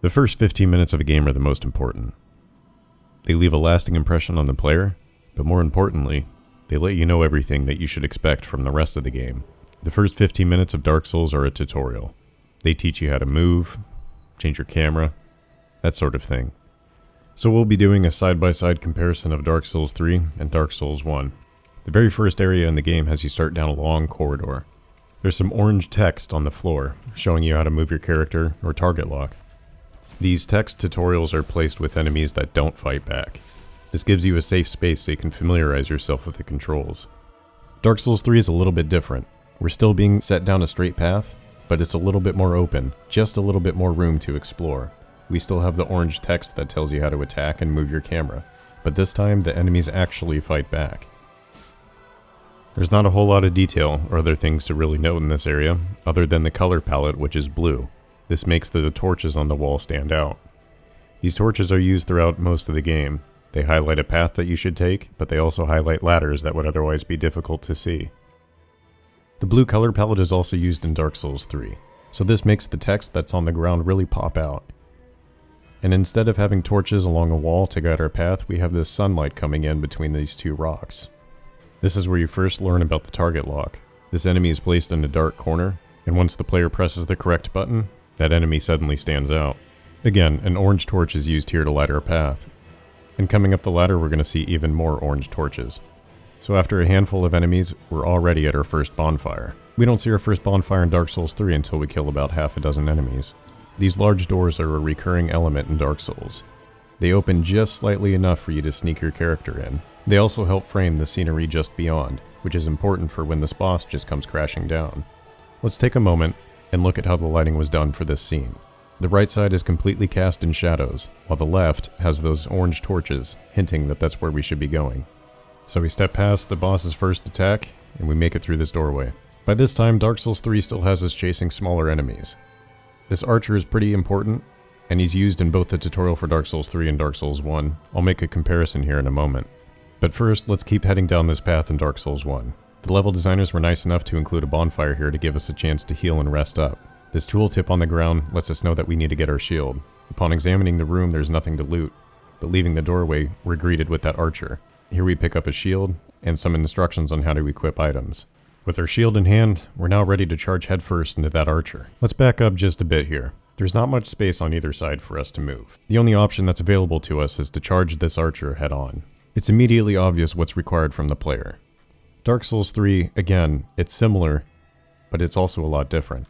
The first 15 minutes of a game are the most important. They leave a lasting impression on the player, but more importantly, they let you know everything that you should expect from the rest of the game. The first 15 minutes of Dark Souls are a tutorial. They teach you how to move, change your camera, that sort of thing. So we'll be doing a side-by-side comparison of Dark Souls 3 and Dark Souls 1. The very first area in the game has you start down a long corridor. There's some orange text on the floor, showing you how to move your character or target lock. These text tutorials are placed with enemies that don't fight back. This gives you a safe space so you can familiarize yourself with the controls. Dark Souls 3 is a little bit different. We're still being set down a straight path, but it's a little bit more open, just a little bit more room to explore. We still have the orange text that tells you how to attack and move your camera, but this time the enemies actually fight back. There's not a whole lot of detail or other things to really note in this area, other than the color palette, which is blue. This makes the torches on the wall stand out. These torches are used throughout most of the game. They highlight a path that you should take, but they also highlight ladders that would otherwise be difficult to see. The blue color palette is also used in Dark Souls 3, so this makes the text that's on the ground really pop out. And instead of having torches along a wall to guide our path, we have this sunlight coming in between these two rocks. This is where you first learn about the target lock. This enemy is placed in a dark corner, and once the player presses the correct button, that enemy suddenly stands out. Again, an orange torch is used here to light our path. And coming up the ladder, we're going to see even more orange torches. So after a handful of enemies, we're already at our first bonfire. We don't see our first bonfire in Dark Souls 3 until we kill about half a dozen enemies. These large doors are a recurring element in Dark Souls. They open just slightly enough for you to sneak your character in. They also help frame the scenery just beyond, which is important for when this boss just comes crashing down. Let's take a moment and look at how the lighting was done for this scene. The right side is completely cast in shadows, while the left has those orange torches, hinting that that's where we should be going. So we step past the boss's first attack, and we make it through this doorway. By this time, Dark Souls 3 still has us chasing smaller enemies. This archer is pretty important, and he's used in both the tutorial for Dark Souls 3 and Dark Souls 1. I'll make a comparison here in a moment. But first, let's keep heading down this path in Dark Souls 1. The level designers were nice enough to include a bonfire here to give us a chance to heal and rest up. This tooltip on the ground lets us know that we need to get our shield. Upon examining the room, there's nothing to loot, but leaving the doorway, we're greeted with that archer. Here we pick up a shield and some instructions on how to equip items. With our shield in hand, we're now ready to charge headfirst into that archer. Let's back up just a bit here. There's not much space on either side for us to move. The only option that's available to us is to charge this archer head on. It's immediately obvious what's required from the player. Dark Souls 3, again, it's similar, but it's also a lot different.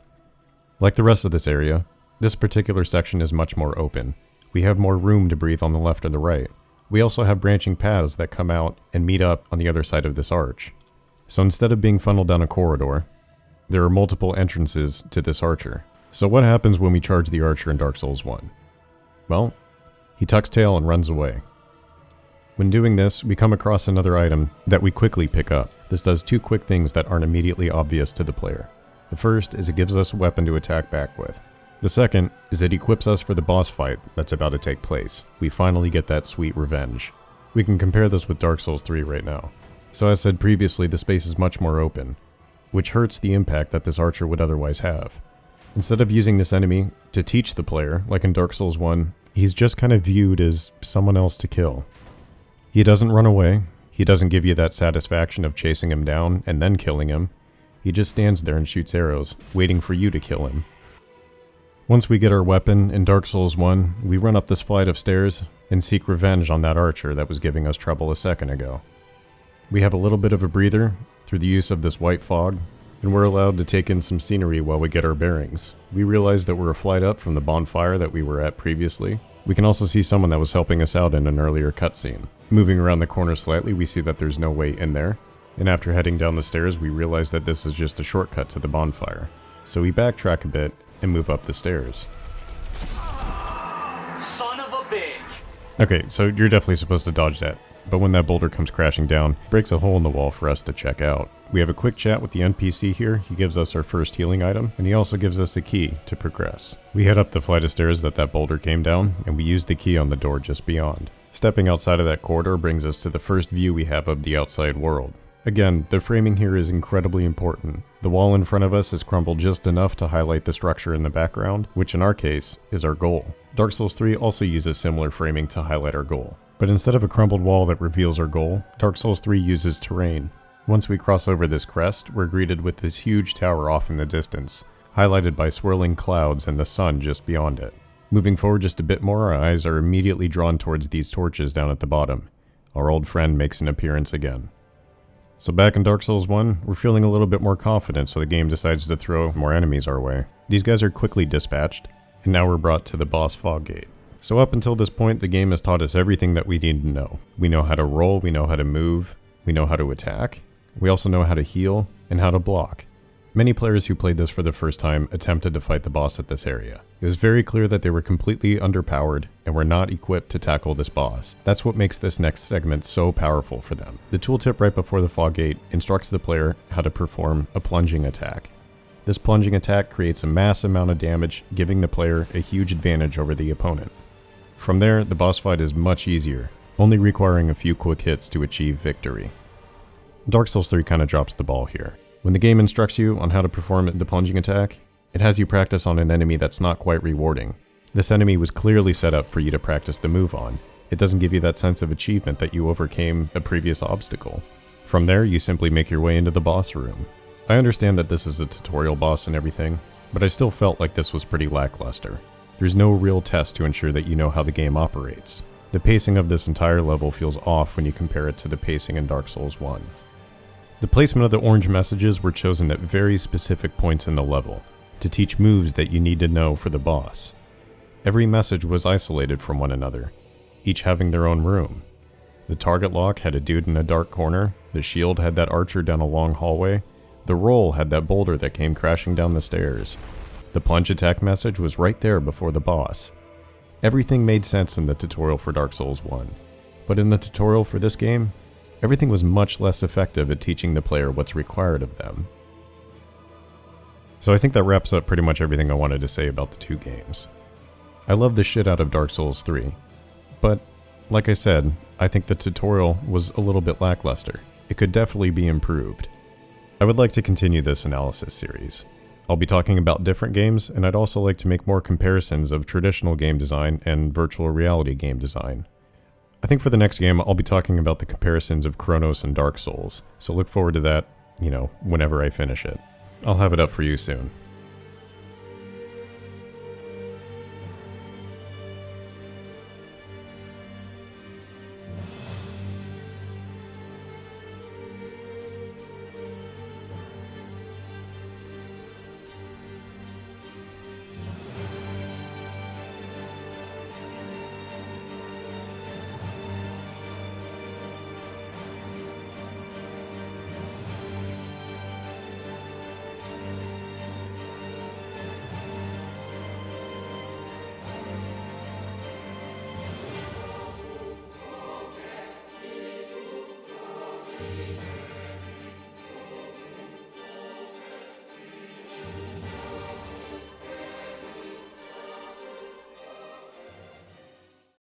Like the rest of this area, this particular section is much more open. We have more room to breathe on the left or the right. We also have branching paths that come out and meet up on the other side of this arch. So instead of being funneled down a corridor, there are multiple entrances to this archer. So what happens when we charge the archer in Dark Souls 1? Well, he tucks tail and runs away. When doing this, we come across another item that we quickly pick up. This does two quick things that aren't immediately obvious to the player. The first is it gives us a weapon to attack back with. The second is it equips us for the boss fight that's about to take place. We finally get that sweet revenge. We can compare this with Dark Souls 3 right now. So as said previously, the space is much more open, which hurts the impact that this archer would otherwise have. Instead of using this enemy to teach the player, like in Dark Souls 1, he's just kind of viewed as someone else to kill. He doesn't run away. He doesn't give you that satisfaction of chasing him down and then killing him. He just stands there and shoots arrows, waiting for you to kill him. Once we get our weapon in Dark Souls 1, we run up this flight of stairs and seek revenge on that archer that was giving us trouble a second ago. We have a little bit of a breather through the use of this white fog, and we're allowed to take in some scenery while we get our bearings. We realize that we're a flight up from the bonfire that we were at previously. We can also see someone that was helping us out in an earlier cutscene. Moving around the corner slightly, we see that there's no way in there. And after heading down the stairs, we realize that this is just a shortcut to the bonfire. So we backtrack a bit and move up the stairs. Son of a bitch! Okay, so you're definitely supposed to dodge that. But when that boulder comes crashing down, it breaks a hole in the wall for us to check out. We have a quick chat with the NPC here. He gives us our first healing item, and he also gives us a key to progress. We head up the flight of stairs that boulder came down, and we use the key on the door just beyond. Stepping outside of that corridor brings us to the first view we have of the outside world. Again, the framing here is incredibly important. The wall in front of us is crumbled just enough to highlight the structure in the background, which in our case is our goal. Dark Souls 3 also uses similar framing to highlight our goal. But instead of a crumbled wall that reveals our goal, Dark Souls 3 uses terrain. Once we cross over this crest, we're greeted with this huge tower off in the distance, highlighted by swirling clouds and the sun just beyond it. Moving forward just a bit more, our eyes are immediately drawn towards these torches down at the bottom. Our old friend makes an appearance again. So back in Dark Souls 1, we're feeling a little bit more confident, so the game decides to throw more enemies our way. These guys are quickly dispatched, and now we're brought to the boss fog gate. So up until this point, the game has taught us everything that we need to know. We know how to roll, we know how to move, we know how to attack, we also know how to heal, and how to block. Many players who played this for the first time attempted to fight the boss at this area. It was very clear that they were completely underpowered and were not equipped to tackle this boss. That's what makes this next segment so powerful for them. The tooltip right before the fog gate instructs the player how to perform a plunging attack. This plunging attack creates a mass amount of damage, giving the player a huge advantage over the opponent. From there, the boss fight is much easier, only requiring a few quick hits to achieve victory. Dark Souls 3 kind of drops the ball here. When the game instructs you on how to perform the plunging attack, it has you practice on an enemy that's not quite rewarding. This enemy was clearly set up for you to practice the move on. It doesn't give you that sense of achievement that you overcame a previous obstacle. From there, you simply make your way into the boss room. I understand that this is a tutorial boss and everything, but I still felt like this was pretty lackluster. There's no real test to ensure that you know how the game operates. The pacing of this entire level feels off when you compare it to the pacing in Dark Souls 1. The placement of the orange messages were chosen at very specific points in the level, to teach moves that you need to know for the boss. Every message was isolated from one another, each having their own room. The target lock had a dude in a dark corner, the shield had that archer down a long hallway, the roll had that boulder that came crashing down the stairs. The plunge attack message was right there before the boss. Everything made sense in the tutorial for Dark Souls 1, but in the tutorial for this game, everything was much less effective at teaching the player what's required of them. So I think that wraps up pretty much everything I wanted to say about the two games. I love the shit out of Dark Souls 3, but like I said, I think the tutorial was a little bit lackluster. It could definitely be improved. I would like to continue this analysis series. I'll be talking about different games, and I'd also like to make more comparisons of traditional game design and virtual reality game design. I think for the next game, I'll be talking about the comparisons of Chronos and Dark Souls, so look forward to that, whenever I finish it. I'll have it up for you soon.